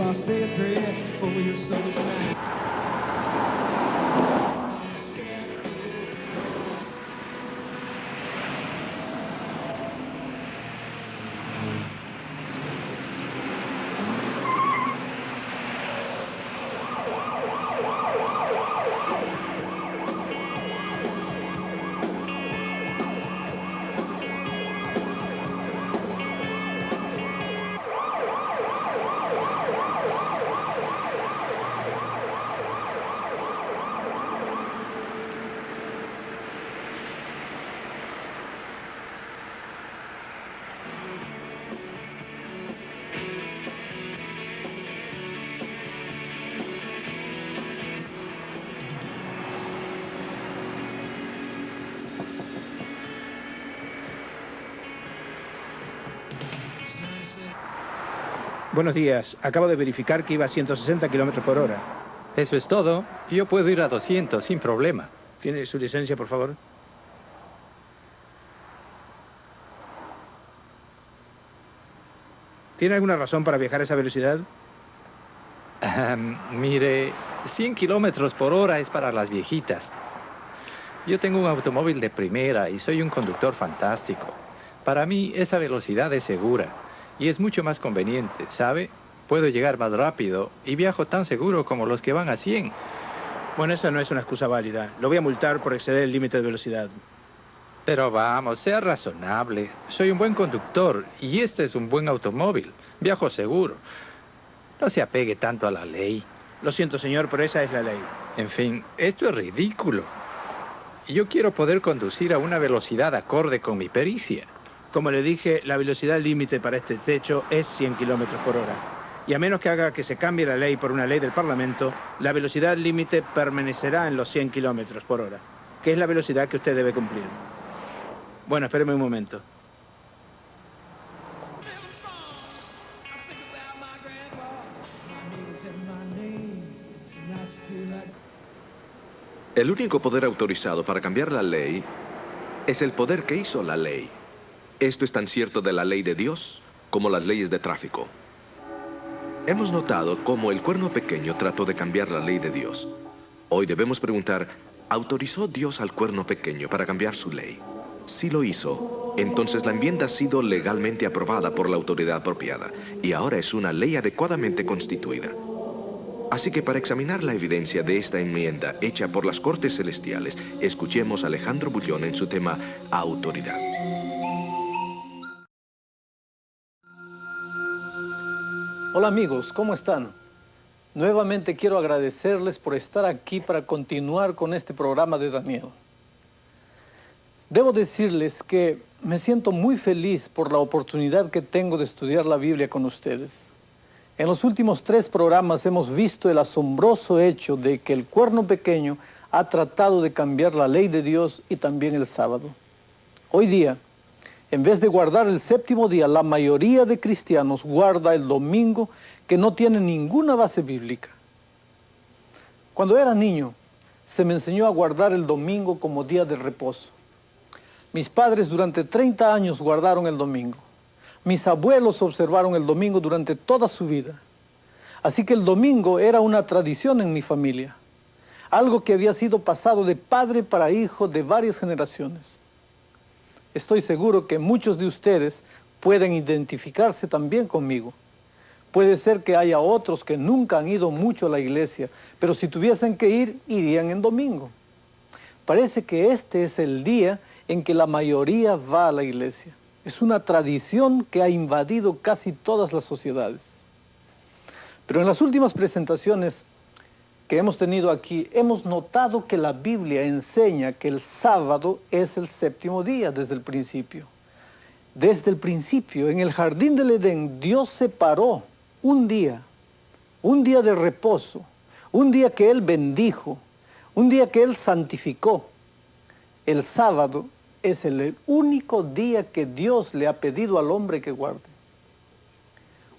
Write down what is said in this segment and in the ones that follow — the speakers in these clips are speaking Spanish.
I'll say a prayer for your soul tonight. Buenos días. Acabo de verificar que iba a 160 kilómetros por hora. Eso es todo. Yo puedo ir a 200 sin problema. ¿Tiene su licencia, por favor? ¿Tiene alguna razón para viajar a esa velocidad? Mire, 100 kilómetros por hora es para las viejitas. Yo tengo un automóvil de primera y soy un conductor fantástico. Para mí, esa velocidad es segura. Y es mucho más conveniente, ¿sabe? Puedo llegar más rápido y viajo tan seguro como los que van a 100. Bueno, esa no es una excusa válida. Lo voy a multar por exceder el límite de velocidad. Pero vamos, sea razonable. Soy un buen conductor y este es un buen automóvil. Viajo seguro. No se apegue tanto a la ley. Lo siento, señor, pero esa es la ley. En fin, esto es ridículo. Yo quiero poder conducir a una velocidad acorde con mi pericia. Como le dije, la velocidad límite para este techo es 100 kilómetros por hora. Y a menos que haga que se cambie la ley por una ley del Parlamento, la velocidad límite permanecerá en los 100 kilómetros por hora, que es la velocidad que usted debe cumplir. Bueno, espéreme un momento. El único poder autorizado para cambiar la ley es el poder que hizo la ley. Esto es tan cierto de la ley de Dios como las leyes de tráfico. Hemos notado cómo el cuerno pequeño trató de cambiar la ley de Dios. Hoy debemos preguntar, ¿autorizó Dios al cuerno pequeño para cambiar su ley? Si lo hizo, entonces la enmienda ha sido legalmente aprobada por la autoridad apropiada y ahora es una ley adecuadamente constituida. Así que para examinar la evidencia de esta enmienda hecha por las Cortes Celestiales, escuchemos a Alejandro Bullón en su tema Autoridad. Hola amigos, ¿cómo están? Nuevamente quiero agradecerles por estar aquí para continuar con este programa de Daniel. Debo decirles que me siento muy feliz por la oportunidad que tengo de estudiar la Biblia con ustedes. En los últimos 3 programas hemos visto el asombroso hecho de que el cuerno pequeño ha tratado de cambiar la ley de Dios y también el sábado. Hoy día, en vez de guardar el 7º día, la mayoría de cristianos guarda el domingo, que no tiene ninguna base bíblica. Cuando era niño, se me enseñó a guardar el domingo como día de reposo. Mis padres durante 30 años guardaron el domingo. Mis abuelos observaron el domingo durante toda su vida. Así que el domingo era una tradición en mi familia, algo que había sido pasado de padre para hijo de varias generaciones. Estoy seguro que muchos de ustedes pueden identificarse también conmigo. Puede ser que haya otros que nunca han ido mucho a la iglesia, pero si tuviesen que ir, irían en domingo. Parece que este es el día en que la mayoría va a la iglesia. Es una tradición que ha invadido casi todas las sociedades. Pero en las últimas presentaciones que hemos tenido aquí, hemos notado que la Biblia enseña que el sábado es el 7º día desde el principio. Desde el principio, en el jardín del Edén, Dios separó un día de reposo, un día que Él bendijo, un día que Él santificó. El sábado es el único día que Dios le ha pedido al hombre que guarde.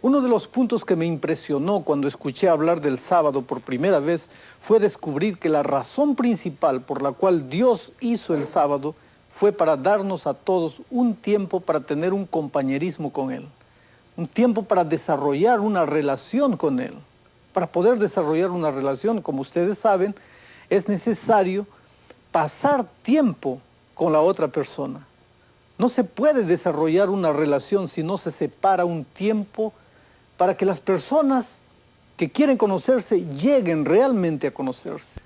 Uno de los puntos que me impresionó cuando escuché hablar del sábado por primera vez fue descubrir que la razón principal por la cual Dios hizo el sábado fue para darnos a todos un tiempo para tener un compañerismo con Él, un tiempo para desarrollar una relación con Él. Para poder desarrollar una relación, como ustedes saben, es necesario pasar tiempo con la otra persona. No se puede desarrollar una relación si no se separa un tiempo para que las personas que quieren conocerse lleguen realmente a conocerse.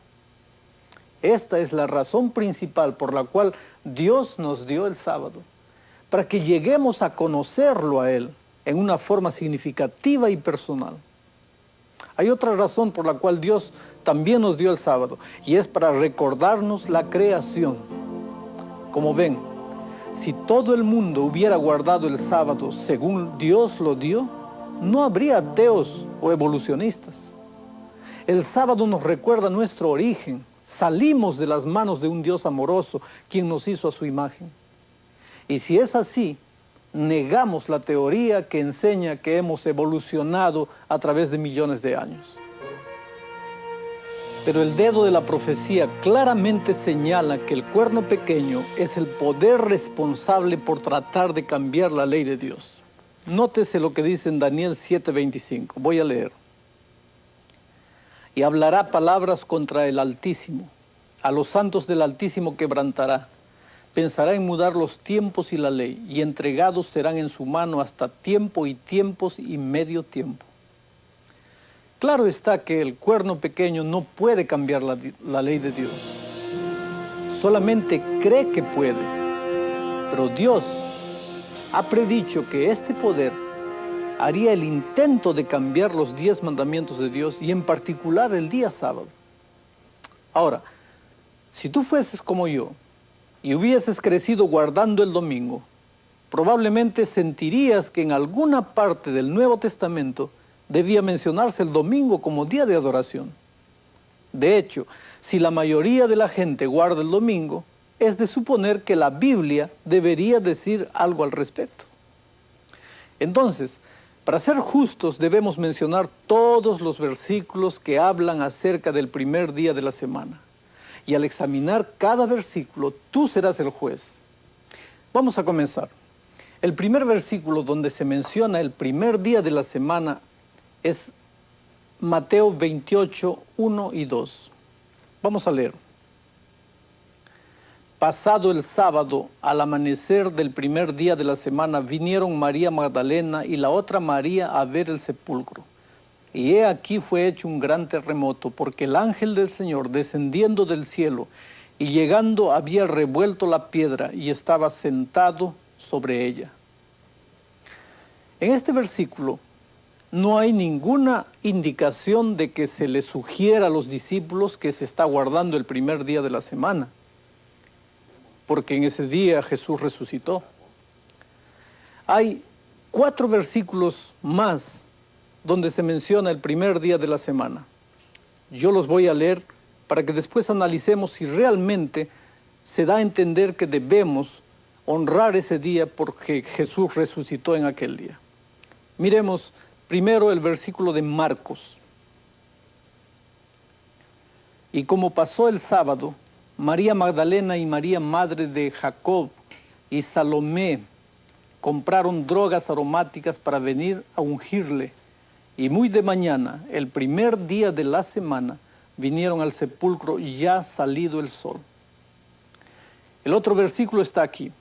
Esta es la razón principal por la cual Dios nos dio el sábado, para que lleguemos a conocerlo a Él en una forma significativa y personal. Hay otra razón por la cual Dios también nos dio el sábado, y es para recordarnos la creación. Como ven, si todo el mundo hubiera guardado el sábado según Dios lo dio, no habría ateos o evolucionistas. El sábado nos recuerda nuestro origen. Salimos de las manos de un Dios amoroso, quien nos hizo a su imagen. Y si es así, negamos la teoría que enseña que hemos evolucionado a través de millones de años. Pero el dedo de la profecía claramente señala que el cuerno pequeño es el poder responsable por tratar de cambiar la ley de Dios. Nótese lo que dice en Daniel 7:25. Voy a leer. Y hablará palabras contra el Altísimo. A los santos del Altísimo quebrantará. Pensará en mudar los tiempos y la ley, y entregados serán en su mano hasta tiempo y tiempos y medio tiempo. Claro está que el cuerno pequeño no puede cambiar la ley de Dios. Solamente cree que puede. Pero Dios ha predicho que este poder haría el intento de cambiar los 10 mandamientos de Dios y en particular el día sábado. Ahora, si tú fueses como yo y hubieses crecido guardando el domingo, probablemente sentirías que en alguna parte del Nuevo Testamento debía mencionarse el domingo como día de adoración. De hecho, si la mayoría de la gente guarda el domingo, es de suponer que la Biblia debería decir algo al respecto. Entonces, para ser justos debemos mencionar todos los versículos que hablan acerca del primer día de la semana. Y al examinar cada versículo, tú serás el juez. Vamos a comenzar. El primer versículo donde se menciona el primer día de la semana es Mateo 28, 1 y 2. Vamos a leer. Pasado el sábado, al amanecer del primer día de la semana, vinieron María Magdalena y la otra María a ver el sepulcro. Y he aquí fue hecho un gran terremoto, porque el ángel del Señor, descendiendo del cielo y llegando, había revuelto la piedra y estaba sentado sobre ella. En este versículo no hay ninguna indicación de que se les sugiera a los discípulos que se está guardando el primer día de la semana, porque en ese día Jesús resucitó. Hay 4 versículos más donde se menciona el primer día de la semana. Yo los voy a leer para que después analicemos si realmente se da a entender que debemos honrar ese día porque Jesús resucitó en aquel día. Miremos primero el versículo de Marcos. Y como pasó el sábado, María Magdalena y María, madre de Jacob, y Salomé compraron drogas aromáticas para venir a ungirle. Y muy de mañana, el primer día de la semana, vinieron al sepulcro ya salido el sol. El otro versículo está aquí.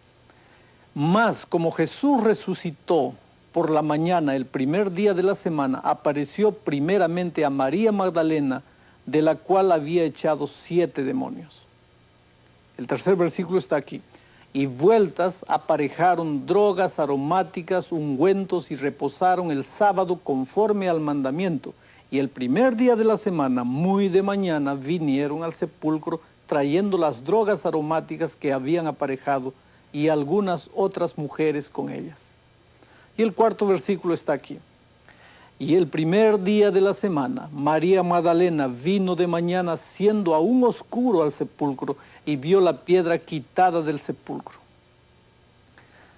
Mas como Jesús resucitó por la mañana, el primer día de la semana, apareció primeramente a María Magdalena, de la cual había echado 7 demonios. El tercer versículo está aquí. Y vueltas aparejaron drogas aromáticas, ungüentos y reposaron el sábado conforme al mandamiento. Y el primer día de la semana, muy de mañana, vinieron al sepulcro trayendo las drogas aromáticas que habían aparejado y algunas otras mujeres con ellas. Y el cuarto versículo está aquí. Y el primer día de la semana, María Magdalena vino de mañana siendo aún oscuro al sepulcro y vio la piedra quitada del sepulcro.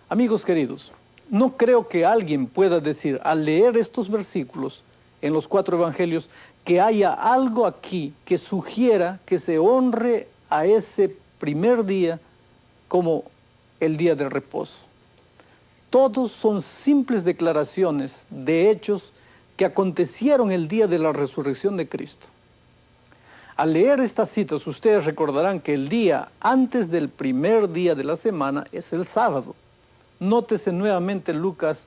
Amigos queridos, no creo que alguien pueda decir al leer estos versículos en los 4 evangelios que haya algo aquí que sugiera que se honre a ese primer día como el día de reposo. Todos son simples declaraciones de hechos que acontecieron el día de la resurrección de Cristo. Al leer estas citas, ustedes recordarán que el día antes del primer día de la semana es el sábado. Nótese nuevamente Lucas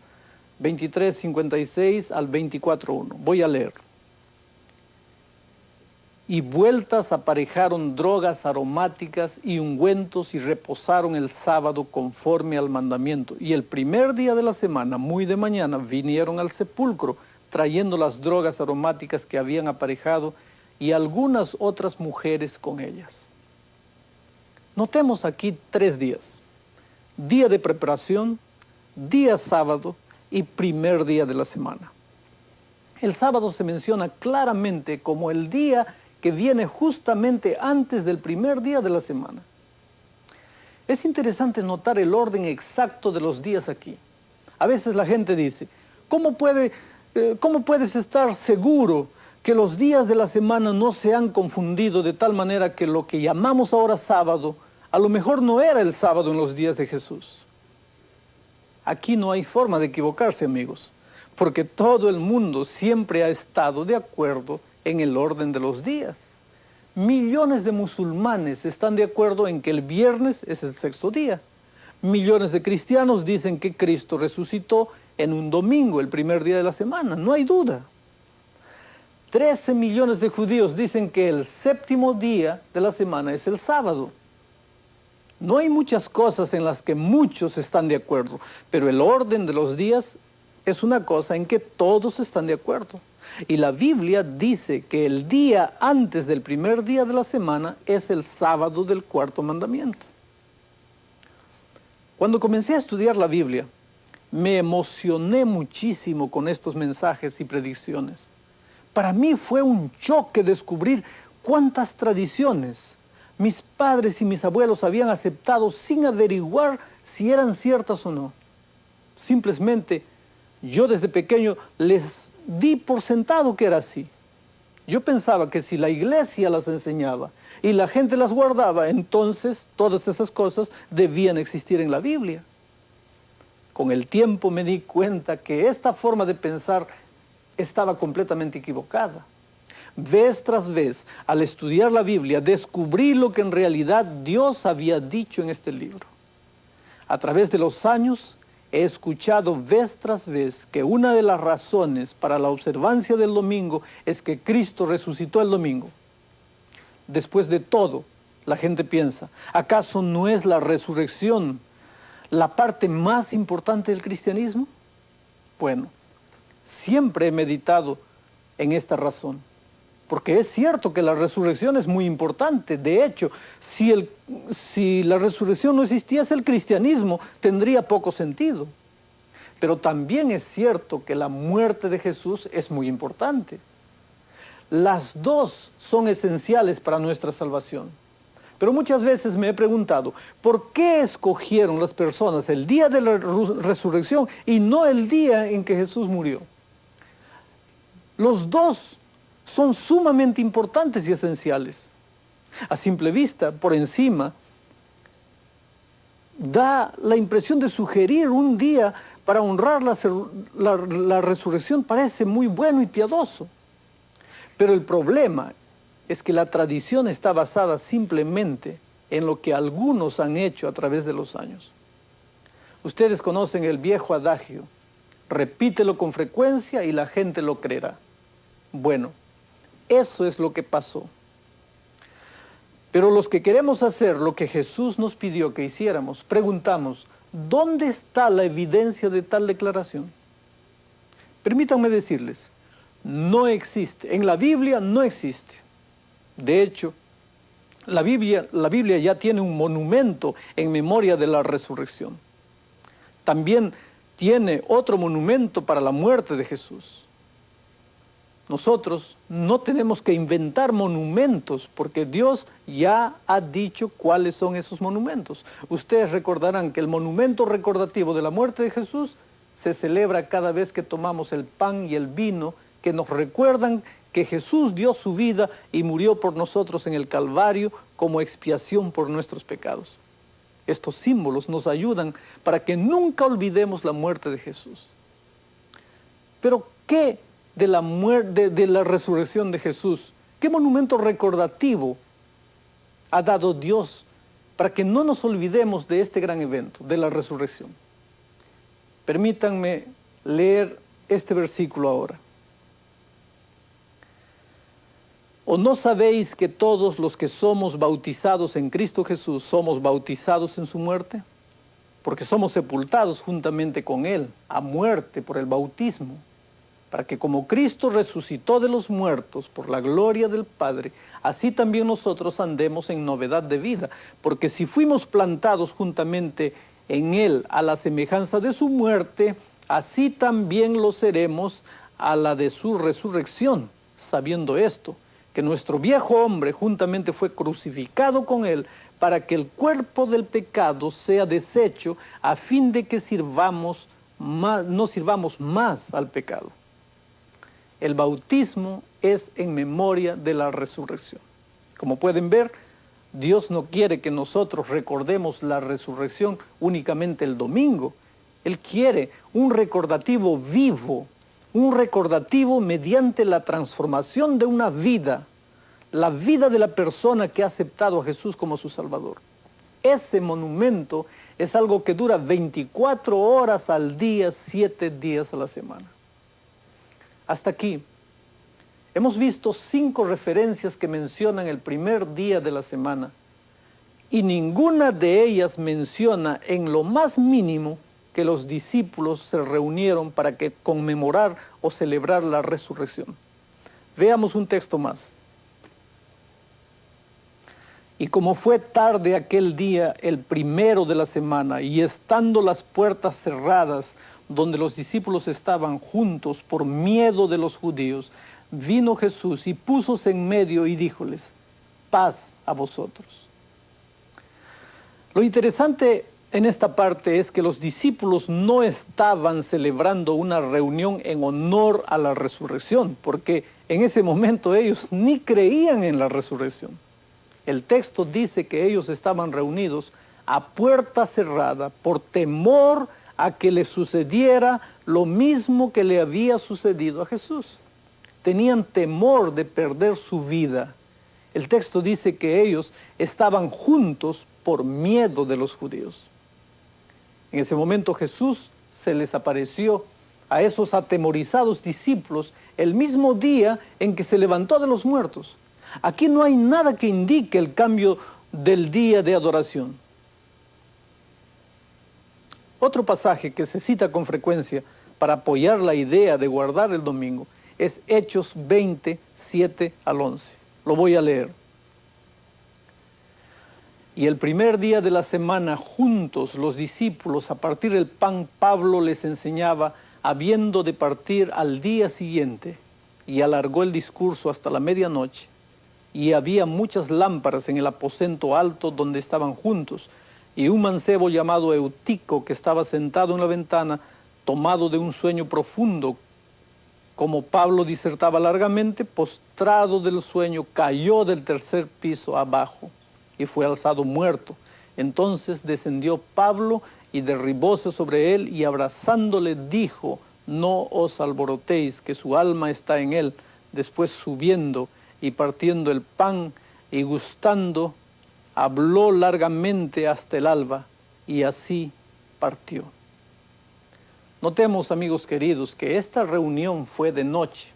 23, 56 al 24:1. Voy a leer. Y vueltas aparejaron drogas aromáticas y ungüentos y reposaron el sábado conforme al mandamiento. Y el primer día de la semana, muy de mañana, vinieron al sepulcro trayendo las drogas aromáticas que habían aparejado y algunas otras mujeres con ellas. Notemos aquí 3 días. Día de preparación, día sábado y primer día de la semana. El sábado se menciona claramente como el día que viene justamente antes del primer día de la semana. Es interesante notar el orden exacto de los días aquí. A veces la gente dice, ¿cómo puedes estar seguro que los días de la semana no se han confundido de tal manera que lo que llamamos ahora sábado, a lo mejor no era el sábado en los días de Jesús? Aquí no hay forma de equivocarse, amigos, porque todo el mundo siempre ha estado de acuerdo en el orden de los días. Millones de musulmanes están de acuerdo en que el viernes es el 6º día. Millones de cristianos dicen que Cristo resucitó en un domingo, el primer día de la semana, no hay duda. 13 millones de judíos dicen que el 7º día de la semana es el sábado. No hay muchas cosas en las que muchos están de acuerdo, pero el orden de los días es una cosa en que todos están de acuerdo. Y la Biblia dice que el día antes del primer día de la semana es el sábado del 4º mandamiento. Cuando comencé a estudiar la Biblia, me emocioné muchísimo con estos mensajes y predicciones. Para mí fue un choque descubrir cuántas tradiciones mis padres y mis abuelos habían aceptado sin averiguar si eran ciertas o no. Simplemente, yo desde pequeño les di por sentado que era así. Yo pensaba que si la iglesia las enseñaba y la gente las guardaba, entonces todas esas cosas debían existir en la Biblia. Con el tiempo me di cuenta que esta forma de pensar estaba completamente equivocada. Vez tras vez, al estudiar la Biblia, descubrí lo que en realidad Dios había dicho en este libro. A través de los años, he escuchado vez tras vez que una de las razones para la observancia del domingo es que Cristo resucitó el domingo. Después de todo, la gente piensa, ¿acaso no es la resurrección la parte más importante del cristianismo? Bueno, siempre he meditado en esta razón, porque es cierto que la resurrección es muy importante. De hecho, si la resurrección no existiese, el cristianismo tendría poco sentido. Pero también es cierto que la muerte de Jesús es muy importante. Las dos son esenciales para nuestra salvación. Pero muchas veces me he preguntado, ¿por qué escogieron las personas el día de la resurrección y no el día en que Jesús murió? Los dos son sumamente importantes y esenciales. A simple vista, por encima, da la impresión de sugerir un día para honrar la resurrección. Parece muy bueno y piadoso. Pero el problema es que la tradición está basada simplemente en lo que algunos han hecho a través de los años. Ustedes conocen el viejo adagio, repítelo con frecuencia y la gente lo creerá. Bueno, eso es lo que pasó. Pero los que queremos hacer lo que Jesús nos pidió que hiciéramos, preguntamos, ¿dónde está la evidencia de tal declaración? Permítanme decirles, no existe. En la Biblia no existe. De hecho, la Biblia ya tiene un monumento en memoria de la resurrección. También tiene otro monumento para la muerte de Jesús. Nosotros no tenemos que inventar monumentos porque Dios ya ha dicho cuáles son esos monumentos. Ustedes recordarán que el monumento recordativo de la muerte de Jesús se celebra cada vez que tomamos el pan y el vino que nos recuerdan que Jesús dio su vida y murió por nosotros en el Calvario como expiación por nuestros pecados. Estos símbolos nos ayudan para que nunca olvidemos la muerte de Jesús. Pero ¿qué de la muerte, de la resurrección de Jesús? ¿Qué monumento recordativo ha dado Dios para que no nos olvidemos de este gran evento, de la resurrección? Permítanme leer este versículo ahora. ¿O no sabéis que todos los que somos bautizados en Cristo Jesús somos bautizados en su muerte? Porque somos sepultados juntamente con Él a muerte por el bautismo, para que como Cristo resucitó de los muertos por la gloria del Padre, así también nosotros andemos en novedad de vida. Porque si fuimos plantados juntamente en Él a la semejanza de su muerte, así también lo seremos a la de su resurrección, sabiendo esto, que nuestro viejo hombre juntamente fue crucificado con Él, para que el cuerpo del pecado sea deshecho, a fin de que no sirvamos más al pecado. El bautismo es en memoria de la resurrección. Como pueden ver, Dios no quiere que nosotros recordemos la resurrección únicamente el domingo. Él quiere un recordativo vivo, un recordativo mediante la transformación de una vida, la vida de la persona que ha aceptado a Jesús como su Salvador. Ese monumento es algo que dura 24 horas al día, 7 días a la semana. Hasta aquí, hemos visto 5 referencias que mencionan el primer día de la semana, y ninguna de ellas menciona en lo más mínimo que los discípulos se reunieron para conmemorar o celebrar la resurrección. Veamos un texto más. Y como fue tarde aquel día, el primero de la semana, y estando las puertas cerradas, donde los discípulos estaban juntos por miedo de los judíos, vino Jesús y púsose en medio y díjoles: paz a vosotros. Lo interesante en esta parte es que los discípulos no estaban celebrando una reunión en honor a la resurrección, porque en ese momento ellos ni creían en la resurrección. El texto dice que ellos estaban reunidos a puerta cerrada por temor a que le sucediera lo mismo que le había sucedido a Jesús. Tenían temor de perder su vida. El texto dice que ellos estaban juntos por miedo de los judíos. En ese momento Jesús se les apareció a esos atemorizados discípulos el mismo día en que se levantó de los muertos. Aquí no hay nada que indique el cambio del día de adoración. Otro pasaje que se cita con frecuencia para apoyar la idea de guardar el domingo es Hechos 20, 7 al 11. Lo voy a leer. Y el primer día de la semana, juntos los discípulos, a partir del pan, Pablo les enseñaba, habiendo de partir al día siguiente, y alargó el discurso hasta la medianoche. Y había muchas lámparas en el aposento alto donde estaban juntos, y un mancebo llamado Eutico, que estaba sentado en la ventana, tomado de un sueño profundo. Como Pablo disertaba largamente, postrado del sueño, cayó del 3er piso abajo y fue alzado muerto. Entonces descendió Pablo y derribóse sobre él y abrazándole dijo: no os alborotéis, que su alma está en él. Después subiendo y partiendo el pan y gustando, habló largamente hasta el alba y así partió. Notemos, amigos queridos, que esta reunión fue de noche.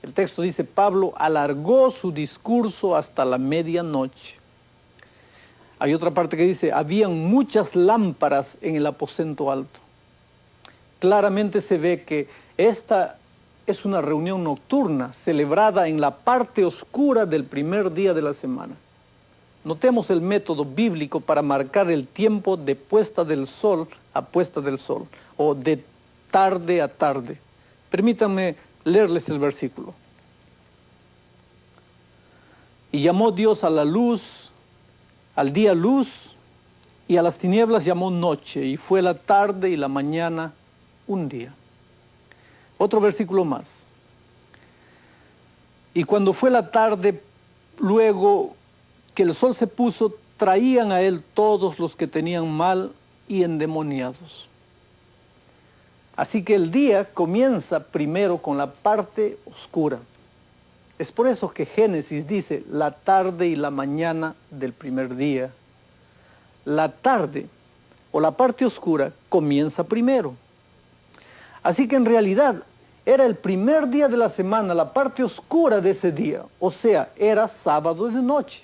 El texto dice: Pablo alargó su discurso hasta la medianoche. Hay otra parte que dice: habían muchas lámparas en el aposento alto. Claramente se ve que esta es una reunión nocturna, celebrada en la parte oscura del primer día de la semana. Notemos el método bíblico para marcar el tiempo de puesta del sol a puesta del sol, o de tarde a tarde. Permítanme leerles el versículo. Y llamó Dios a la luz, al día luz, y a las tinieblas llamó noche, y fue la tarde y la mañana un día. Otro versículo más. Y cuando fue la tarde, luego que el sol se puso, traían a él todos los que tenían mal y endemoniados. Así que el día comienza primero con la parte oscura. Es por eso que Génesis dice la tarde y la mañana del primer día. La tarde o la parte oscura comienza primero. Así que en realidad era el primer día de la semana, la parte oscura de ese día, o sea, era sábado de noche.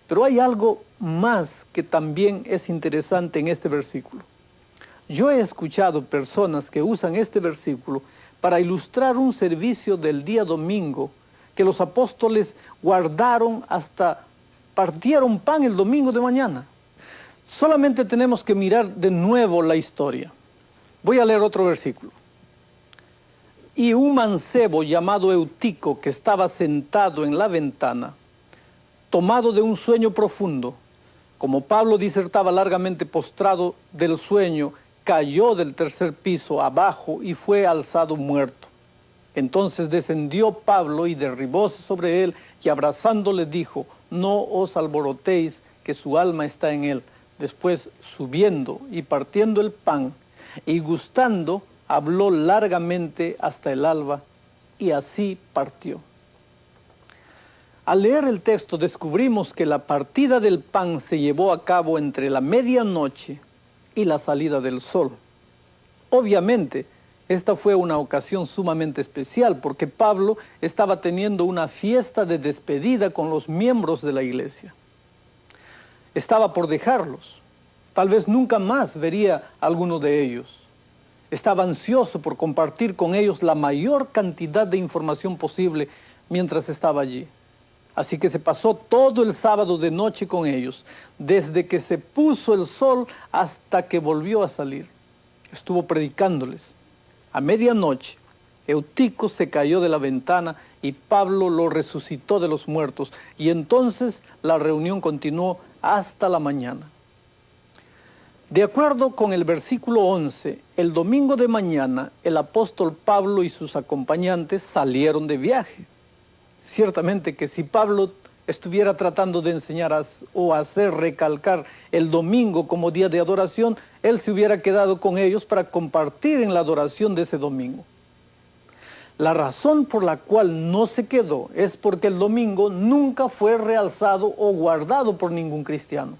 Pero hay algo más que también es interesante en este versículo. Yo he escuchado personas que usan este versículo para ilustrar un servicio del día domingo que los apóstoles guardaron hasta partieron pan el domingo de mañana. Solamente tenemos que mirar de nuevo la historia. Voy a leer otro versículo. Y un mancebo llamado Eutico, que estaba sentado en la ventana, tomado de un sueño profundo, como Pablo disertaba largamente postrado del sueño, cayó del tercer piso abajo y fue alzado muerto. Entonces descendió Pablo y derribóse sobre él y abrazándole dijo, no os alborotéis, que su alma está en él. Después subiendo y partiendo el pan y gustando, habló largamente hasta el alba y así partió. Al leer el texto descubrimos que la partida del pan se llevó a cabo entre la medianoche y la salida del sol. Obviamente, esta fue una ocasión sumamente especial porque Pablo estaba teniendo una fiesta de despedida con los miembros de la iglesia. Estaba por dejarlos. Tal vez nunca más vería a alguno de ellos. Estaba ansioso por compartir con ellos la mayor cantidad de información posible mientras estaba allí. Así que se pasó todo el sábado de noche con ellos, desde que se puso el sol hasta que volvió a salir. Estuvo predicándoles. A medianoche, Eutico se cayó de la ventana y Pablo lo resucitó de los muertos. Y entonces la reunión continuó hasta la mañana. De acuerdo con el versículo 11, el domingo de mañana el apóstol Pablo y sus acompañantes salieron de viaje. Ciertamente que si Pablo estuviera tratando de enseñar o hacer recalcar el domingo como día de adoración, él se hubiera quedado con ellos para compartir en la adoración de ese domingo. La razón por la cual no se quedó es porque el domingo nunca fue realzado o guardado por ningún cristiano.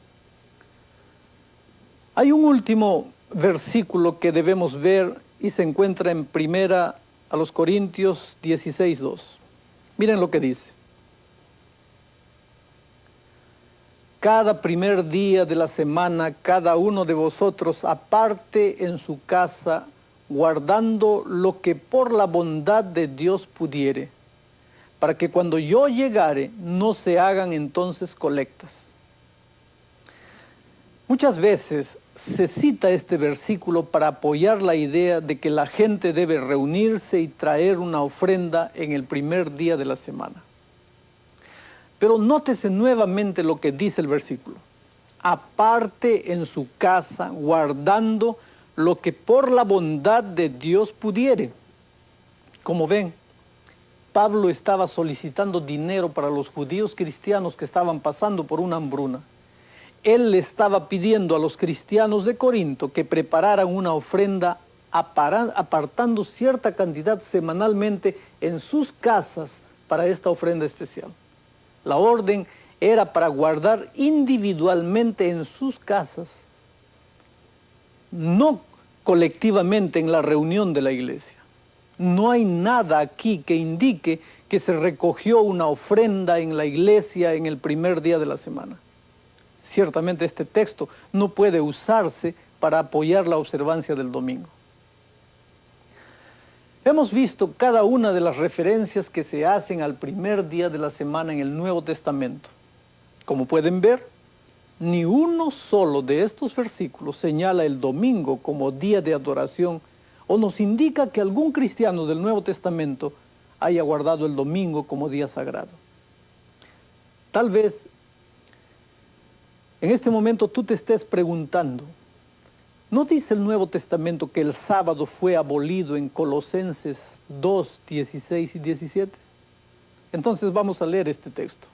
Hay un último versículo que debemos ver y se encuentra en 1 Corintios 16:2. Miren lo que dice. Cada primer día de la semana, cada uno de vosotros aparte en su casa, guardando lo que por la bondad de Dios pudiere, para que cuando yo llegare no se hagan entonces colectas. Muchas veces se cita este versículo para apoyar la idea de que la gente debe reunirse y traer una ofrenda en el primer día de la semana. Pero nótese nuevamente lo que dice el versículo. Aparte en su casa, guardando lo que por la bondad de Dios pudiere. Como ven, Pablo estaba solicitando dinero para los judíos cristianos que estaban pasando por una hambruna. Él le estaba pidiendo a los cristianos de Corinto que prepararan una ofrenda apartando cierta cantidad semanalmente en sus casas para esta ofrenda especial. La orden era para guardar individualmente en sus casas, no colectivamente en la reunión de la iglesia. No hay nada aquí que indique que se recogió una ofrenda en la iglesia en el primer día de la semana. Ciertamente este texto no puede usarse para apoyar la observancia del domingo. Hemos visto cada una de las referencias que se hacen al primer día de la semana en el Nuevo Testamento. Como pueden ver, ni uno solo de estos versículos señala el domingo como día de adoración o nos indica que algún cristiano del Nuevo Testamento haya guardado el domingo como día sagrado. Tal vez en este momento tú te estés preguntando, ¿no dice el Nuevo Testamento que el sábado fue abolido en Colosenses 2, 16 y 17? Entonces vamos a leer este texto.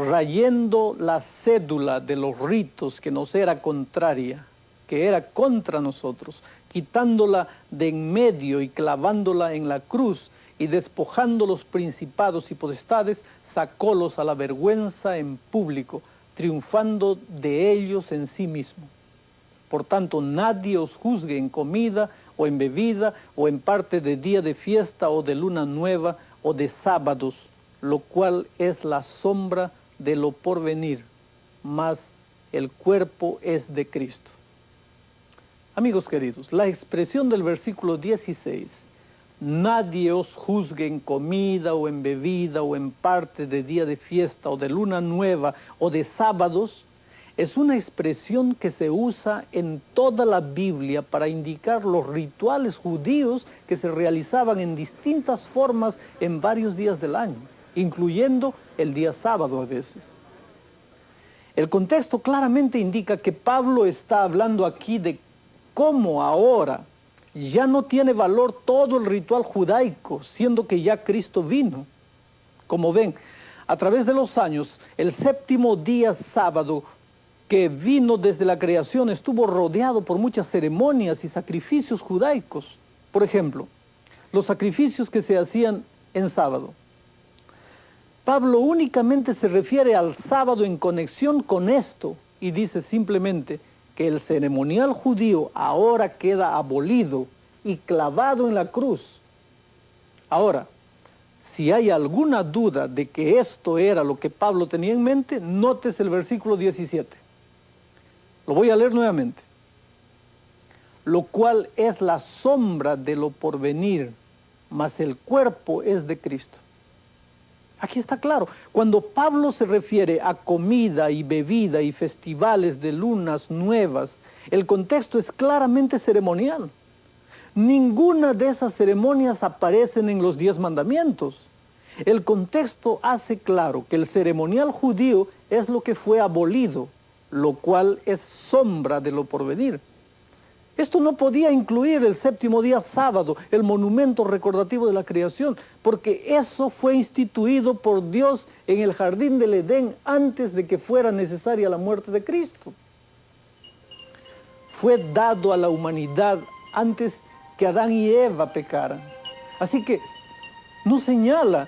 rayendo la cédula de los ritos que nos era contraria, que era contra nosotros, quitándola de en medio y clavándola en la cruz, y despojando los principados y potestades, sacólos a la vergüenza en público, triunfando de ellos en sí mismo. Por tanto, nadie os juzgue en comida o en bebida, o en parte de día de fiesta o de luna nueva o de sábados, lo cual es la sombra de lo porvenir, mas el cuerpo es de Cristo. Amigos queridos, la expresión del versículo 16, nadie os juzgue en comida o en bebida o en parte de día de fiesta o de luna nueva o de sábados, es una expresión que se usa en toda la Biblia para indicar los rituales judíos que se realizaban en distintas formas en varios días del año, incluyendo el día sábado a veces. El contexto claramente indica que Pablo está hablando aquí de cómo ahora ya no tiene valor todo el ritual judaico, siendo que ya Cristo vino. Como ven, a través de los años, el séptimo día sábado que vino desde la creación estuvo rodeado por muchas ceremonias y sacrificios judaicos. Por ejemplo, los sacrificios que se hacían en sábado. Pablo únicamente se refiere al sábado en conexión con esto y dice simplemente que el ceremonial judío ahora queda abolido y clavado en la cruz. Ahora, si hay alguna duda de que esto era lo que Pablo tenía en mente, notes el versículo 17. Lo voy a leer nuevamente. Lo cual es la sombra de lo porvenir, mas el cuerpo es de Cristo. Aquí está claro. Cuando Pablo se refiere a comida y bebida y festivales de lunas nuevas, el contexto es claramente ceremonial. Ninguna de esas ceremonias aparecen en los 10 mandamientos. El contexto hace claro que el ceremonial judío es lo que fue abolido, lo cual es sombra de lo porvenir. Esto no podía incluir el séptimo día sábado, el monumento recordativo de la creación, porque eso fue instituido por Dios en el jardín del Edén antes de que fuera necesaria la muerte de Cristo. Fue dado a la humanidad antes que Adán y Eva pecaran. Así que no señala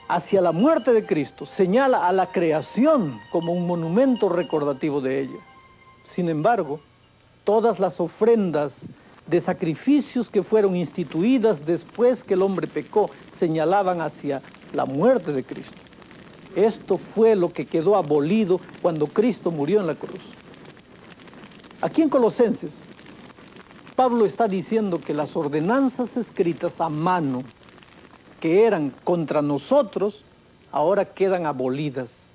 hacia la muerte de Cristo, señala a la creación como un monumento recordativo de ella. Sin embargo, todas las ofrendas de sacrificios que fueron instituidas después que el hombre pecó señalaban hacia la muerte de Cristo. Esto fue lo que quedó abolido cuando Cristo murió en la cruz. Aquí en Colosenses, Pablo está diciendo que las ordenanzas escritas a mano que eran contra nosotros, ahora quedan abolidas.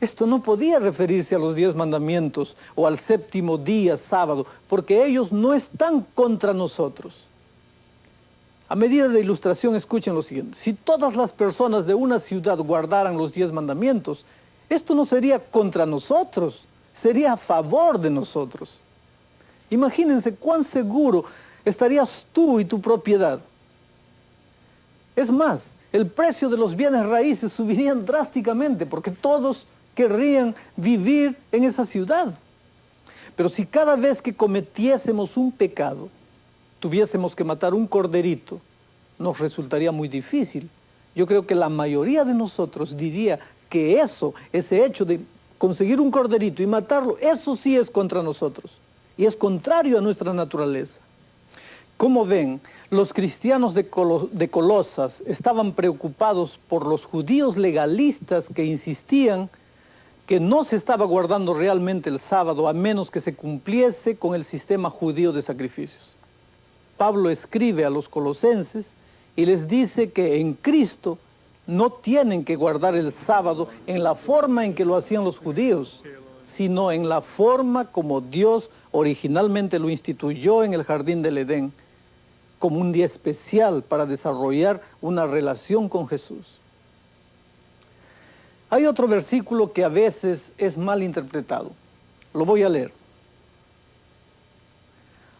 Esto no podía referirse a los 10 mandamientos o al séptimo día sábado, porque ellos no están contra nosotros. A medida de ilustración, escuchen lo siguiente. Si todas las personas de una ciudad guardaran los 10 mandamientos, esto no sería contra nosotros, sería a favor de nosotros. Imagínense cuán seguro estarías tú y tu propiedad. Es más, el precio de los bienes raíces subirían drásticamente porque todos querrían vivir en esa ciudad. Pero si cada vez que cometiésemos un pecado, tuviésemos que matar un corderito, nos resultaría muy difícil. Yo creo que la mayoría de nosotros diría que ese hecho de conseguir un corderito y matarlo, eso sí es contra nosotros. Y es contrario a nuestra naturaleza. Como ven, los cristianos de Colosas estaban preocupados por los judíos legalistas que insistían que no se estaba guardando realmente el sábado a menos que se cumpliese con el sistema judío de sacrificios. Pablo escribe a los colosenses y les dice que en Cristo no tienen que guardar el sábado en la forma en que lo hacían los judíos, sino en la forma como Dios originalmente lo instituyó en el jardín del Edén, como un día especial para desarrollar una relación con Jesús. Hay otro versículo que a veces es mal interpretado. Lo voy a leer.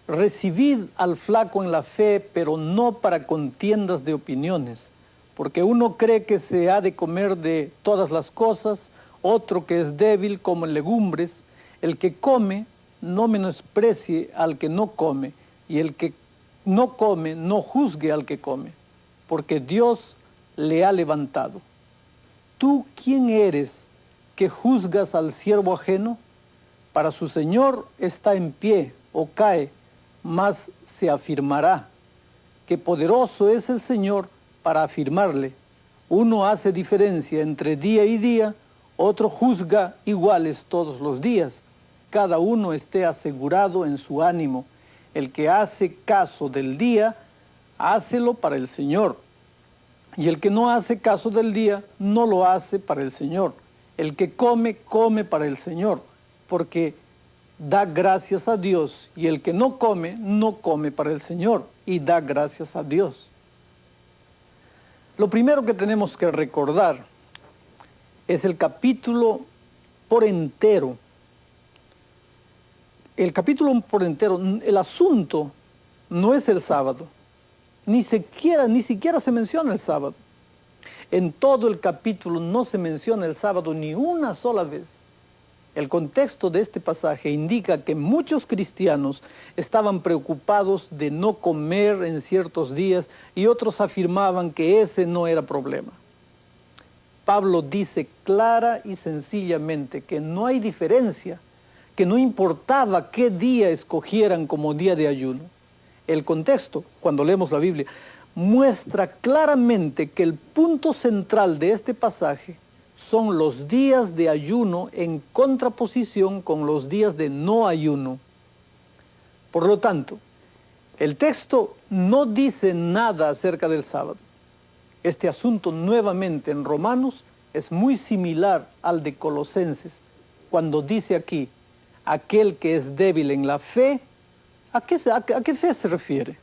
Recibid al flaco en la fe, pero no para contiendas de opiniones, porque uno cree que se ha de comer de todas las cosas, otro que es débil como en legumbres. El que come no menosprecie al que no come, y el que no come no juzgue al que come, porque Dios le ha levantado. ¿Tú quién eres que juzgas al siervo ajeno? Para su Señor está en pie o cae, mas se afirmará. Que poderoso es el Señor para afirmarle. Uno hace diferencia entre día y día, otro juzga iguales todos los días. Cada uno esté asegurado en su ánimo. El que hace caso del día, hácelo para el Señor. Y el que no hace caso del día, no lo hace para el Señor. El que come, come para el Señor, porque da gracias a Dios. Y el que no come, no come para el Señor, y da gracias a Dios. Lo primero que tenemos que recordar es el capítulo por entero. El capítulo por entero, el asunto no es el sábado. Ni siquiera se menciona el sábado. En todo el capítulo no se menciona el sábado ni una sola vez. El contexto de este pasaje indica que muchos cristianos estaban preocupados de no comer en ciertos días y otros afirmaban que ese no era problema. Pablo dice clara y sencillamente que no hay diferencia, que no importaba qué día escogieran como día de ayuno. El contexto, cuando leemos la Biblia, muestra claramente que el punto central de este pasaje son los días de ayuno en contraposición con los días de no ayuno. Por lo tanto, el texto no dice nada acerca del sábado. Este asunto nuevamente en Romanos es muy similar al de Colosenses, cuando dice aquí, aquel que es débil en la fe. ¿A qué fe se refiere?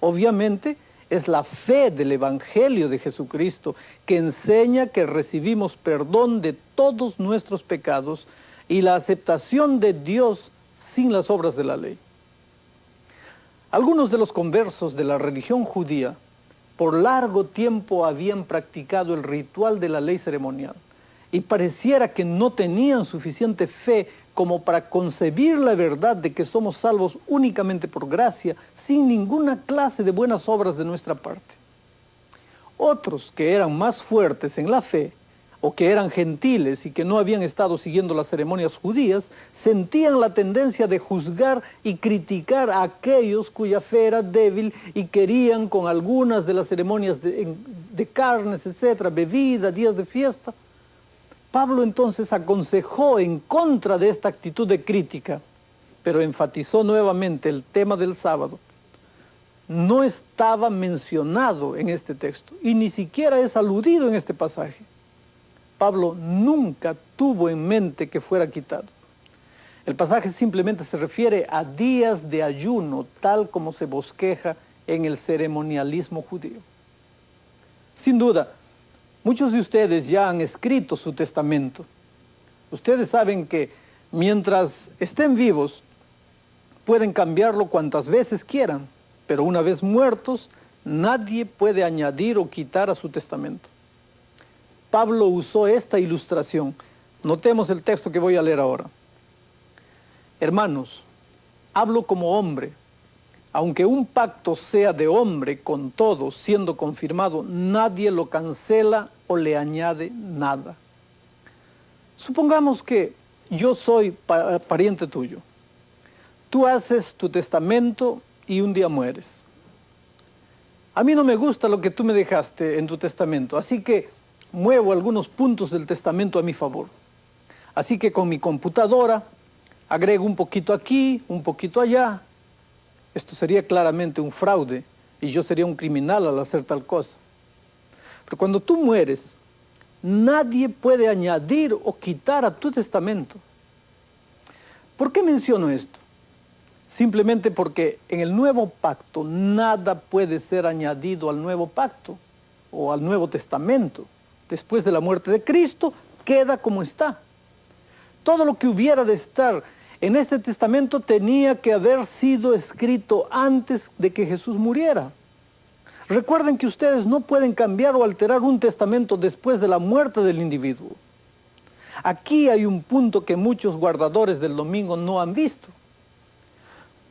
Obviamente es la fe del Evangelio de Jesucristo, que enseña que recibimos perdón de todos nuestros pecados y la aceptación de Dios sin las obras de la ley. Algunos de los conversos de la religión judía por largo tiempo habían practicado el ritual de la ley ceremonial y pareciera que no tenían suficiente fe como para concebir la verdad de que somos salvos únicamente por gracia, sin ninguna clase de buenas obras de nuestra parte. Otros que eran más fuertes en la fe, o que eran gentiles y que no habían estado siguiendo las ceremonias judías, sentían la tendencia de juzgar y criticar a aquellos cuya fe era débil y querían con algunas de las ceremonias de carnes, etcétera, bebida, días de fiesta. Pablo entonces aconsejó en contra de esta actitud de crítica, pero enfatizó nuevamente el tema del sábado. No estaba mencionado en este texto y ni siquiera es aludido en este pasaje. Pablo nunca tuvo en mente que fuera quitado. El pasaje simplemente se refiere a días de ayuno, tal como se bosqueja en el ceremonialismo judío. Sin duda, muchos de ustedes ya han escrito su testamento. Ustedes saben que mientras estén vivos, pueden cambiarlo cuantas veces quieran, pero una vez muertos, nadie puede añadir o quitar a su testamento. Pablo usó esta ilustración. Notemos el texto que voy a leer ahora. Hermanos, hablo como hombre. Aunque un pacto sea de hombre con todos siendo confirmado, nadie lo cancela o le añade nada. Supongamos que yo soy pariente tuyo. Tú haces tu testamento y un día mueres. A mí no me gusta lo que tú me dejaste en tu testamento, así que muevo algunos puntos del testamento a mi favor. Así que con mi computadora agrego un poquito aquí, un poquito allá. Esto sería claramente un fraude y yo sería un criminal al hacer tal cosa. Pero cuando tú mueres, nadie puede añadir o quitar a tu testamento. ¿Por qué menciono esto? Simplemente porque en el nuevo pacto nada puede ser añadido al nuevo pacto o al Nuevo Testamento. Después de la muerte de Cristo, queda como está. Todo lo que hubiera de estar en este testamento tenía que haber sido escrito antes de que Jesús muriera. Recuerden que ustedes no pueden cambiar o alterar un testamento después de la muerte del individuo. Aquí hay un punto que muchos guardadores del domingo no han visto.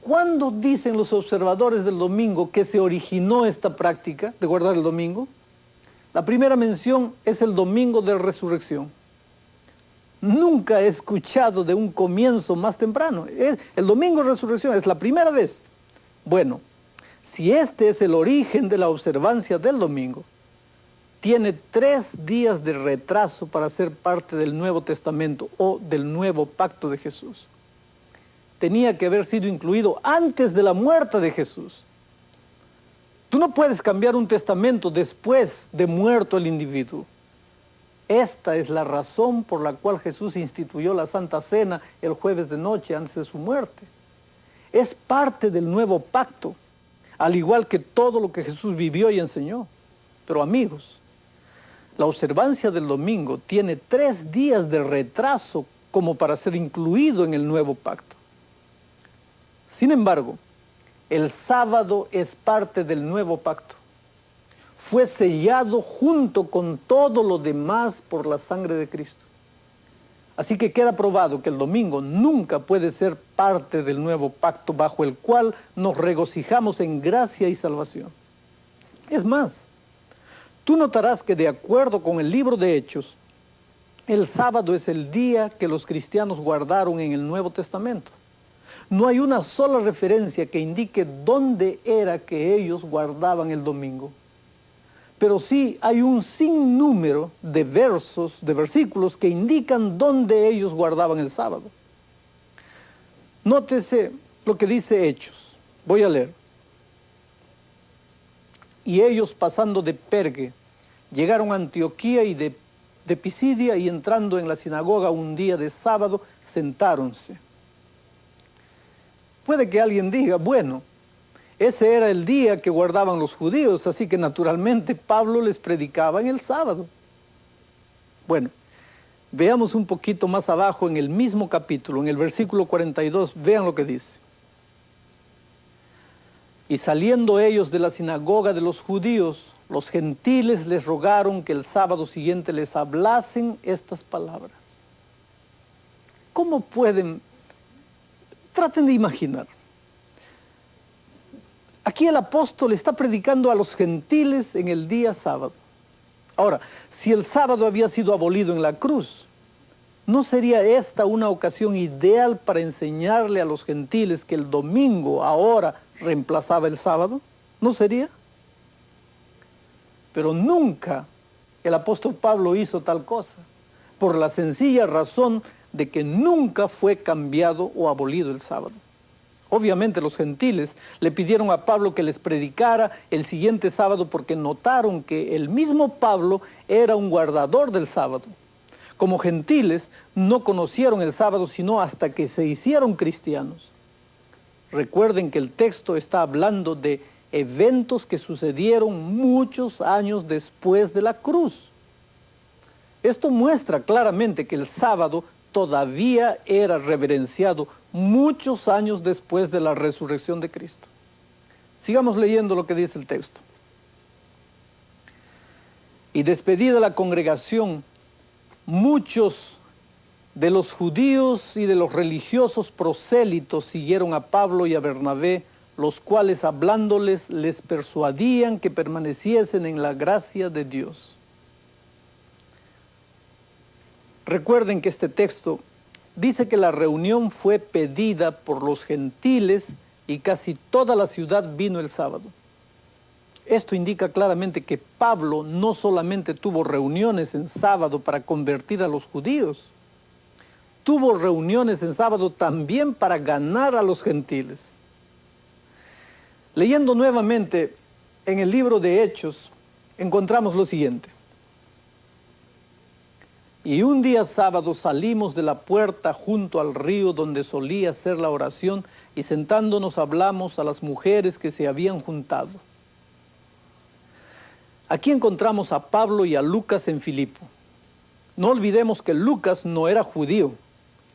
¿Cuándo dicen los observadores del domingo que se originó esta práctica de guardar el domingo? La primera mención es el domingo de resurrección. Nunca he escuchado de un comienzo más temprano. El domingo de resurrección es la primera vez. Bueno, si este es el origen de la observancia del domingo, tiene 3 días de retraso para ser parte del Nuevo Testamento o del Nuevo Pacto de Jesús. Tenía que haber sido incluido antes de la muerte de Jesús. Tú no puedes cambiar un testamento después de muerto el individuo. Esta es la razón por la cual Jesús instituyó la Santa Cena el jueves de noche antes de su muerte. Es parte del Nuevo Pacto, al igual que todo lo que Jesús vivió y enseñó. Pero amigos, la observancia del domingo tiene 3 días de retraso como para ser incluido en el Nuevo Pacto. Sin embargo, el sábado es parte del Nuevo Pacto. Fue sellado junto con todo lo demás por la sangre de Cristo. Así que queda probado que el domingo nunca puede ser parte del Nuevo Pacto bajo el cual nos regocijamos en gracia y salvación. Es más, tú notarás que de acuerdo con el libro de Hechos, el sábado es el día que los cristianos guardaron en el Nuevo Testamento. No hay una sola referencia que indique dónde era que ellos guardaban el domingo. Pero sí hay un sinnúmero de versículos que indican dónde ellos guardaban el sábado. Nótese lo que dice Hechos. Voy a leer. Y ellos pasando de Pergue, llegaron a Antioquía y de Pisidia, y entrando en la sinagoga un día de sábado, sentáronse. Puede que alguien diga, bueno, ese era el día que guardaban los judíos, así que naturalmente Pablo les predicaba en el sábado. Bueno, veamos un poquito más abajo en el mismo capítulo, en el versículo 42, vean lo que dice. Y saliendo ellos de la sinagoga de los judíos, los gentiles les rogaron que el sábado siguiente les hablasen estas palabras. ¿Cómo pueden? Traten de imaginar. Aquí el apóstol está predicando a los gentiles en el día sábado. Ahora, si el sábado había sido abolido en la cruz, ¿no sería esta una ocasión ideal para enseñarle a los gentiles que el domingo ahora reemplazaba el sábado? ¿No sería? Pero nunca el apóstol Pablo hizo tal cosa, por la sencilla razón de que nunca fue cambiado o abolido el sábado. Obviamente los gentiles le pidieron a Pablo que les predicara el siguiente sábado porque notaron que el mismo Pablo era un guardador del sábado. Como gentiles no conocieron el sábado sino hasta que se hicieron cristianos. Recuerden que el texto está hablando de eventos que sucedieron muchos años después de la cruz. Esto muestra claramente que el sábado todavía era reverenciado muchos años después de la resurrección de Cristo. Sigamos leyendo lo que dice el texto. Y despedida la congregación, muchos de los judíos y de los religiosos prosélitos siguieron a Pablo y a Bernabé, los cuales hablándoles les persuadían que permaneciesen en la gracia de Dios. Recuerden que este texto dice que la reunión fue pedida por los gentiles y casi toda la ciudad vino el sábado. Esto indica claramente que Pablo no solamente tuvo reuniones en sábado para convertir a los judíos, tuvo reuniones en sábado también para ganar a los gentiles. Leyendo nuevamente en el libro de Hechos, encontramos lo siguiente. Y un día sábado salimos de la puerta junto al río donde solía ser la oración y sentándonos hablamos a las mujeres que se habían juntado. Aquí encontramos a Pablo y a Lucas en Filipo. No olvidemos que Lucas no era judío,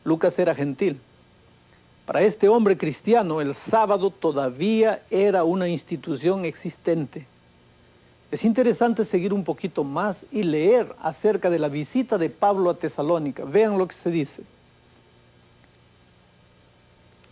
Lucas era gentil. Para este hombre cristiano el sábado todavía era una institución existente. Es interesante seguir un poquito más y leer acerca de la visita de Pablo a Tesalónica. Vean lo que se dice.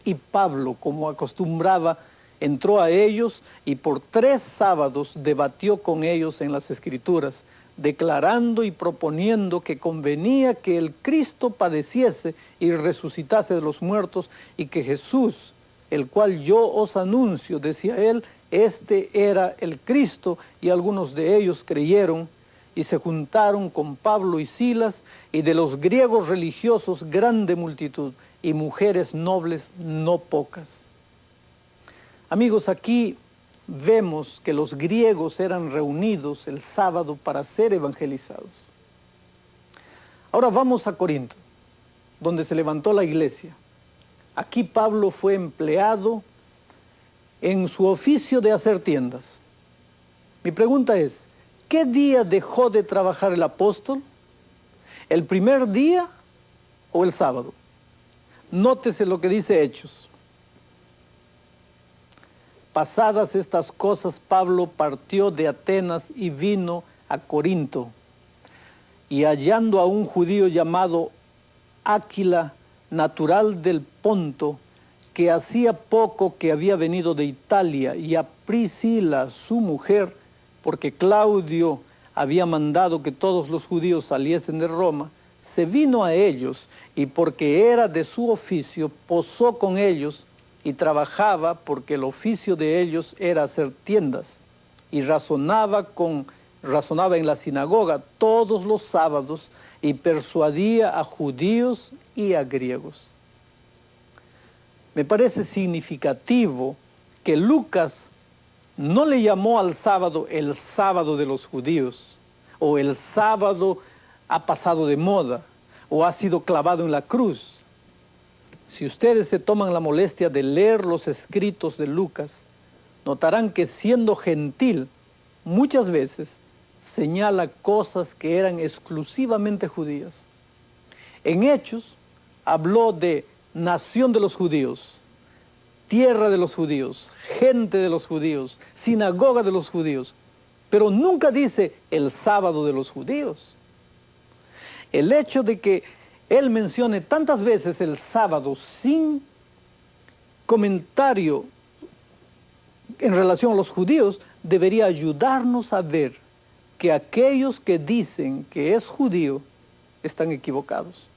Y Pablo, como acostumbraba, entró a ellos y por 3 sábados debatió con ellos en las Escrituras, declarando y proponiendo que convenía que el Cristo padeciese y resucitase de los muertos, y que Jesús, el cual yo os anuncio, decía él, este era el Cristo. Y algunos de ellos creyeron y se juntaron con Pablo y Silas, y de los griegos religiosos grande multitud, y mujeres nobles no pocas. Amigos, aquí vemos que los griegos eran reunidos el sábado para ser evangelizados. Ahora vamos a Corinto, donde se levantó la iglesia. Aquí Pablo fue empleado en su oficio de hacer tiendas. Mi pregunta es, ¿qué día dejó de trabajar el apóstol? ¿El primer día o el sábado? Nótese lo que dice Hechos. Pasadas estas cosas, Pablo partió de Atenas y vino a Corinto. Y hallando a un judío llamado Áquila, natural del Ponto, que hacía poco que había venido de Italia, y a Priscila, su mujer, porque Claudio había mandado que todos los judíos saliesen de Roma, se vino a ellos, y porque era de su oficio, posó con ellos, y trabajaba porque el oficio de ellos era hacer tiendas, y razonaba en la sinagoga todos los sábados, y persuadía a judíos y a griegos. Me parece significativo que Lucas no le llamó al sábado el sábado de los judíos, o el sábado ha pasado de moda, o ha sido clavado en la cruz. Si ustedes se toman la molestia de leer los escritos de Lucas, notarán que siendo gentil, muchas veces señala cosas que eran exclusivamente judías. En Hechos habló de nación de los judíos, tierra de los judíos, gente de los judíos, sinagoga de los judíos, pero nunca dice el sábado de los judíos. El hecho de que él mencione tantas veces el sábado sin comentario en relación a los judíos debería ayudarnos a ver que aquellos que dicen que es judío están equivocados.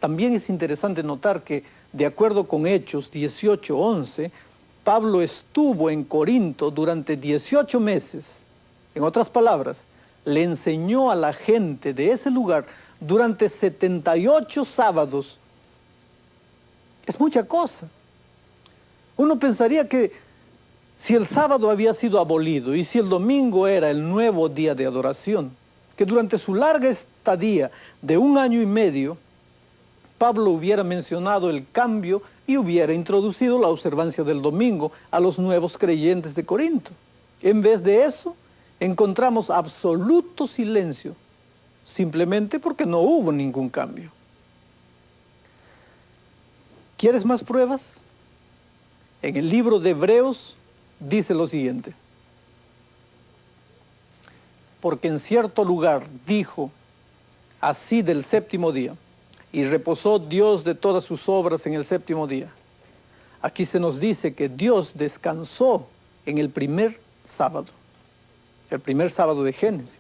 También es interesante notar que, de acuerdo con Hechos 18:11, Pablo estuvo en Corinto durante 18 meses. En otras palabras, le enseñó a la gente de ese lugar durante 78 sábados. Es mucha cosa. Uno pensaría que si el sábado había sido abolido y si el domingo era el nuevo día de adoración, que durante su larga estadía de 1 año y medio, Pablo hubiera mencionado el cambio y hubiera introducido la observancia del domingo a los nuevos creyentes de Corinto. En vez de eso, encontramos absoluto silencio, simplemente porque no hubo ningún cambio. ¿Quieres más pruebas? En el libro de Hebreos dice lo siguiente: porque en cierto lugar dijo así del séptimo día, y reposó Dios de todas sus obras en el séptimo día. Aquí se nos dice que Dios descansó en el primer sábado de Génesis.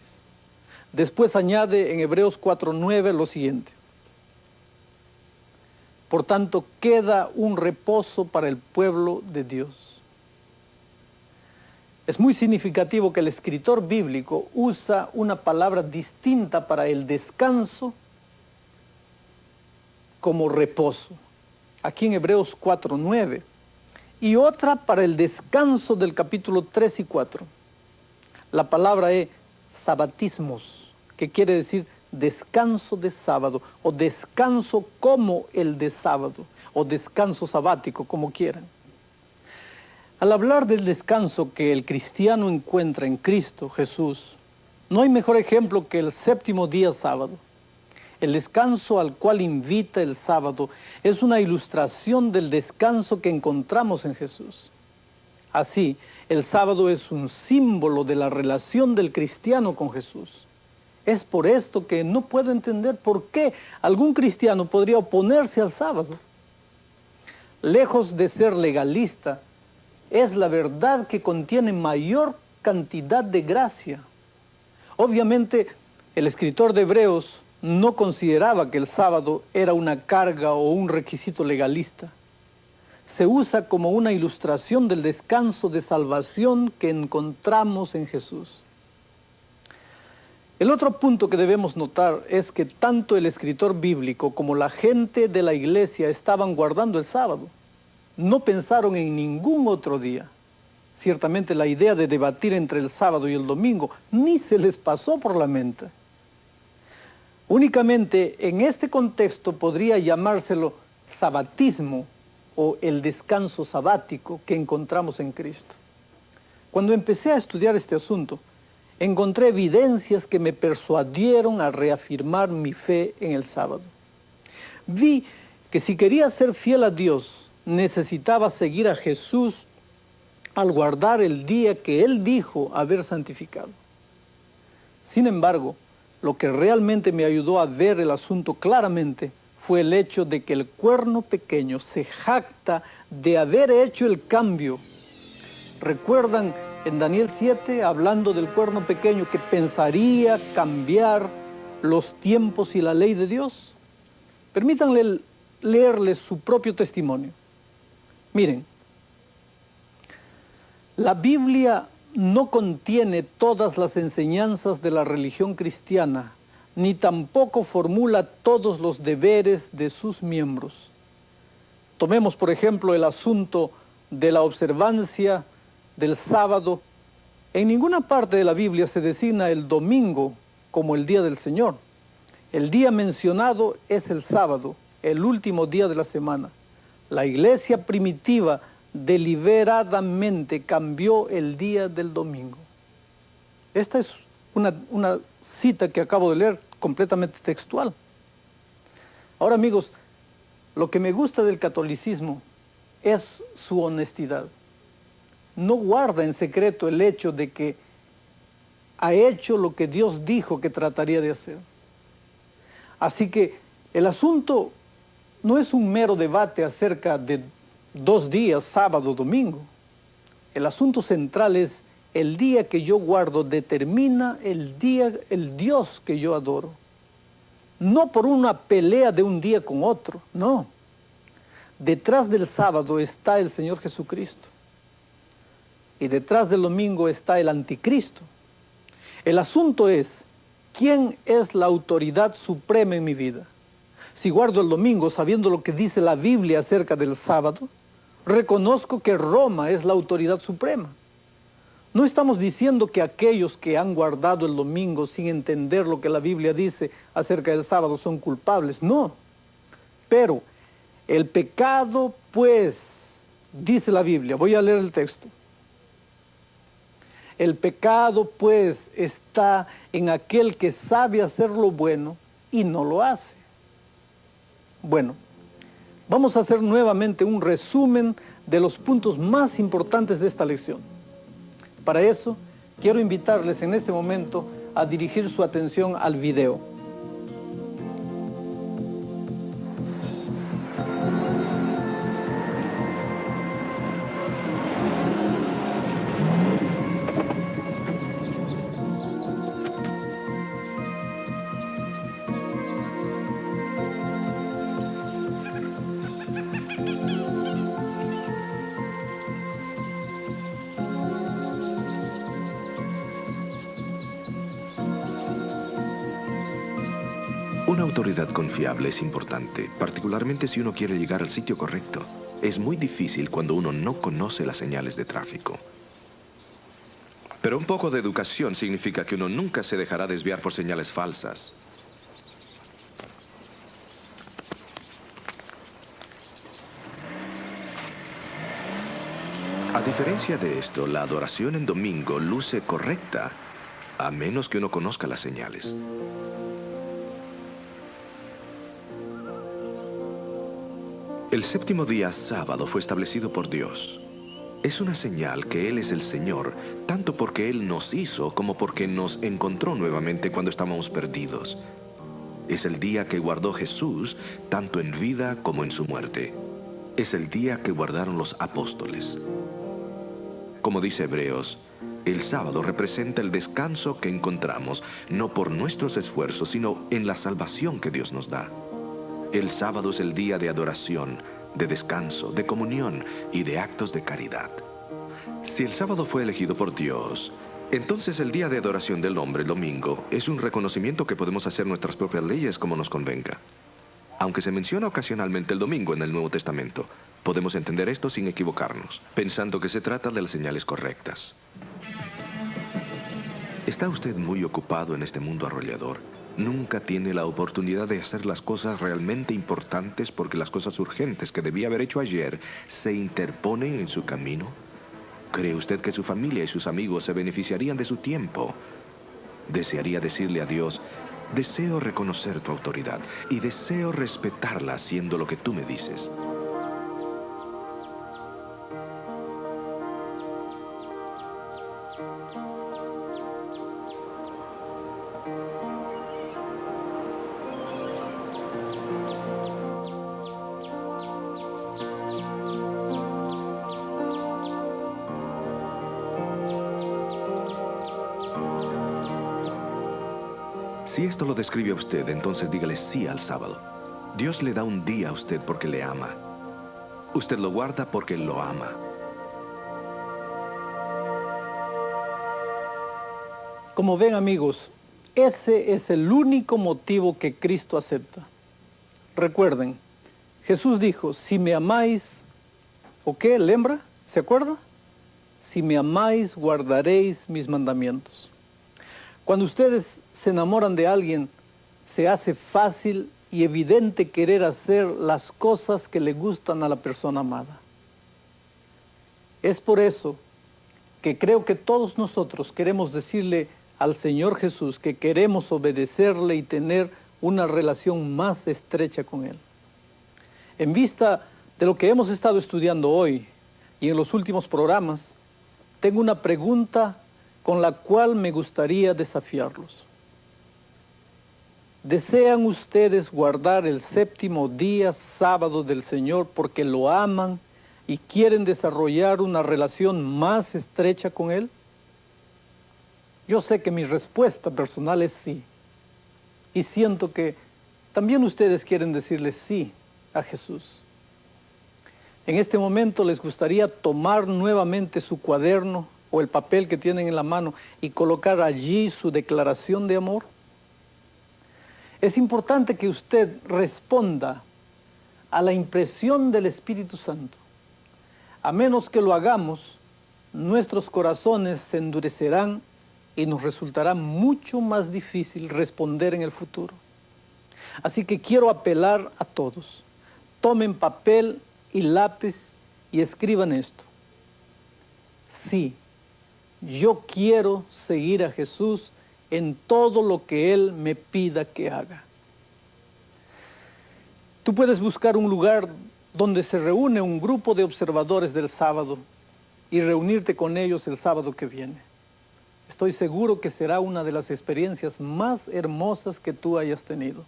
Después añade en Hebreos 4:9 lo siguiente: por tanto queda un reposo para el pueblo de Dios. Es muy significativo que el escritor bíblico usa una palabra distinta para el descanso como reposo, aquí en Hebreos 4:9, y otra para el descanso del capítulo 3 y 4. La palabra es sabatismos, que quiere decir descanso de sábado, o descanso como el de sábado, o descanso sabático, como quieran. Al hablar del descanso que el cristiano encuentra en Cristo Jesús, no hay mejor ejemplo que el séptimo día sábado. El descanso al cual invita el sábado es una ilustración del descanso que encontramos en Jesús. Así, el sábado es un símbolo de la relación del cristiano con Jesús. Es por esto que no puedo entender por qué algún cristiano podría oponerse al sábado. Lejos de ser legalista, es la verdad que contiene mayor cantidad de gracia. Obviamente, el escritor de Hebreos no consideraba que el sábado era una carga o un requisito legalista. Se usa como una ilustración del descanso de salvación que encontramos en Jesús. El otro punto que debemos notar es que tanto el escritor bíblico como la gente de la iglesia estaban guardando el sábado. No pensaron en ningún otro día. Ciertamente la idea de debatir entre el sábado y el domingo ni se les pasó por la mente. Únicamente en este contexto podría llamárselo sabatismo o el descanso sabático que encontramos en Cristo. Cuando empecé a estudiar este asunto, encontré evidencias que me persuadieron a reafirmar mi fe en el sábado. Vi que si quería ser fiel a Dios, necesitaba seguir a Jesús al guardar el día que Él dijo haber santificado. Sin embargo, lo que realmente me ayudó a ver el asunto claramente fue el hecho de que el cuerno pequeño se jacta de haber hecho el cambio. ¿Recuerdan en Daniel 7, hablando del cuerno pequeño que pensaría cambiar los tiempos y la ley de Dios? Permítanle leerles su propio testimonio. Miren, la Biblia no contiene todas las enseñanzas de la religión cristiana, ni tampoco formula todos los deberes de sus miembros. Tomemos, por ejemplo, el asunto de la observancia del sábado. En ninguna parte de la Biblia se designa el domingo como el día del Señor. El día mencionado es el sábado, el último día de la semana. La iglesia primitiva deliberadamente cambió el día del domingo. Esta es una cita que acabo de leer, completamente textual. Ahora, amigos, lo que me gusta del catolicismo es su honestidad. No guarda en secreto el hecho de que ha hecho lo que Dios dijo que trataría de hacer. Así que el asunto no es un mero debate acerca de 2 días, sábado, domingo. El asunto central es el día que yo guardo determina el Dios que yo adoro. No por una pelea de un día con otro, no. Detrás del sábado está el Señor Jesucristo. Y detrás del domingo está el anticristo. El asunto es, ¿quién es la autoridad suprema en mi vida? Si guardo el domingo sabiendo lo que dice la Biblia acerca del sábado, reconozco que Roma es la autoridad suprema. No estamos diciendo que aquellos que han guardado el domingo sin entender lo que la Biblia dice acerca del sábado son culpables, no. Pero el pecado, pues, dice la Biblia, voy a leer el texto. El pecado, pues, está en aquel que sabe hacer lo bueno y no lo hace. Bueno, vamos a hacer nuevamente un resumen de los puntos más importantes de esta lección. Para eso, quiero invitarles en este momento a dirigir su atención al video. Una autoridad confiable es importante, particularmente si uno quiere llegar al sitio correcto. Es muy difícil cuando uno no conoce las señales de tráfico. Pero un poco de educación significa que uno nunca se dejará desviar por señales falsas. A diferencia de esto, la adoración en domingo luce correcta, a menos que uno conozca las señales. El séptimo día, sábado, fue establecido por Dios. Es una señal que Él es el Señor, tanto porque Él nos hizo como porque nos encontró nuevamente cuando estábamos perdidos. Es el día que guardó Jesús, tanto en vida como en su muerte. Es el día que guardaron los apóstoles. Como dice Hebreos, el sábado representa el descanso que encontramos, no por nuestros esfuerzos, sino en la salvación que Dios nos da. El sábado es el día de adoración, de descanso, de comunión y de actos de caridad. Si el sábado fue elegido por Dios, entonces el día de adoración del hombre, el domingo, es un reconocimiento que podemos hacer nuestras propias leyes como nos convenga. Aunque se menciona ocasionalmente el domingo en el Nuevo Testamento, podemos entender esto sin equivocarnos, pensando que se trata de las señales correctas. ¿Está usted muy ocupado en este mundo arrollador? ¿Nunca tiene la oportunidad de hacer las cosas realmente importantes porque las cosas urgentes que debía haber hecho ayer se interponen en su camino? ¿Cree usted que su familia y sus amigos se beneficiarían de su tiempo? ¿Desearía decirle a Dios: deseo reconocer tu autoridad y deseo respetarla haciendo lo que tú me dices? Si esto lo describe a usted, entonces dígale sí al sábado. Dios le da un día a usted porque le ama. Usted lo guarda porque lo ama. Como ven, amigos, ese es el único motivo que Cristo acepta. Recuerden, Jesús dijo: si me amáis, ¿o qué? ¿Lembra? ¿Se acuerda? Si me amáis, guardaréis mis mandamientos. Cuando ustedes se enamoran de alguien, se hace fácil y evidente querer hacer las cosas que le gustan a la persona amada. Es por eso que creo que todos nosotros queremos decirle al Señor Jesús que queremos obedecerle y tener una relación más estrecha con Él. En vista de lo que hemos estado estudiando hoy y en los últimos programas, tengo una pregunta con la cual me gustaría desafiarlos. ¿Desean ustedes guardar el séptimo día, sábado del Señor, porque lo aman y quieren desarrollar una relación más estrecha con Él? Yo sé que mi respuesta personal es sí. Y siento que también ustedes quieren decirle sí a Jesús. En este momento les gustaría tomar nuevamente su cuaderno o el papel que tienen en la mano y colocar allí su declaración de amor. Es importante que usted responda a la impresión del Espíritu Santo. A menos que lo hagamos, nuestros corazones se endurecerán y nos resultará mucho más difícil responder en el futuro. Así que quiero apelar a todos. Tomen papel y lápiz y escriban esto. Sí, yo quiero seguir a Jesús en todo lo que Él me pida que haga. Tú puedes buscar un lugar donde se reúne un grupo de observadores del sábado y reunirte con ellos el sábado que viene. Estoy seguro que será una de las experiencias más hermosas que tú hayas tenido.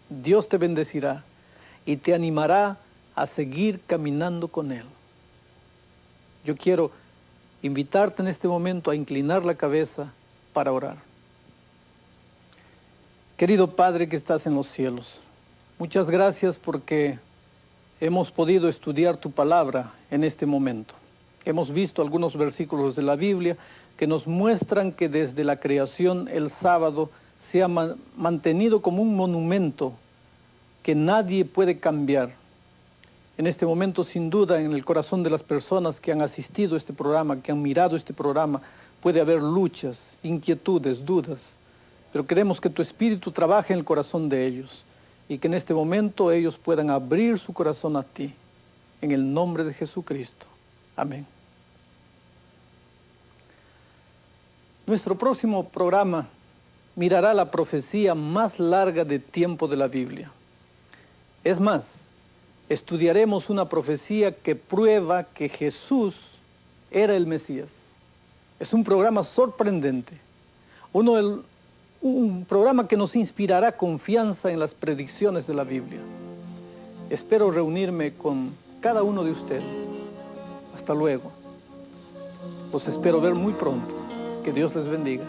Dios te bendecirá y te animará a seguir caminando con Él. Yo quiero invitarte en este momento a inclinar la cabeza para orar. Querido Padre que estás en los cielos, muchas gracias porque hemos podido estudiar tu palabra en este momento. Hemos visto algunos versículos de la Biblia que nos muestran que desde la creación el sábado se ha mantenido como un monumento que nadie puede cambiar. En este momento, sin duda, en el corazón de las personas que han asistido a este programa, que han mirado este programa, puede haber luchas, inquietudes, dudas. Pero queremos que tu Espíritu trabaje en el corazón de ellos y que en este momento ellos puedan abrir su corazón a ti. En el nombre de Jesucristo. Amén. Nuestro próximo programa mirará la profecía más larga de tiempo de la Biblia. Es más, estudiaremos una profecía que prueba que Jesús era el Mesías. Es un programa sorprendente, un programa que nos inspirará confianza en las predicciones de la Biblia. Espero reunirme con cada uno de ustedes. Hasta luego. Los espero ver muy pronto. Que Dios les bendiga.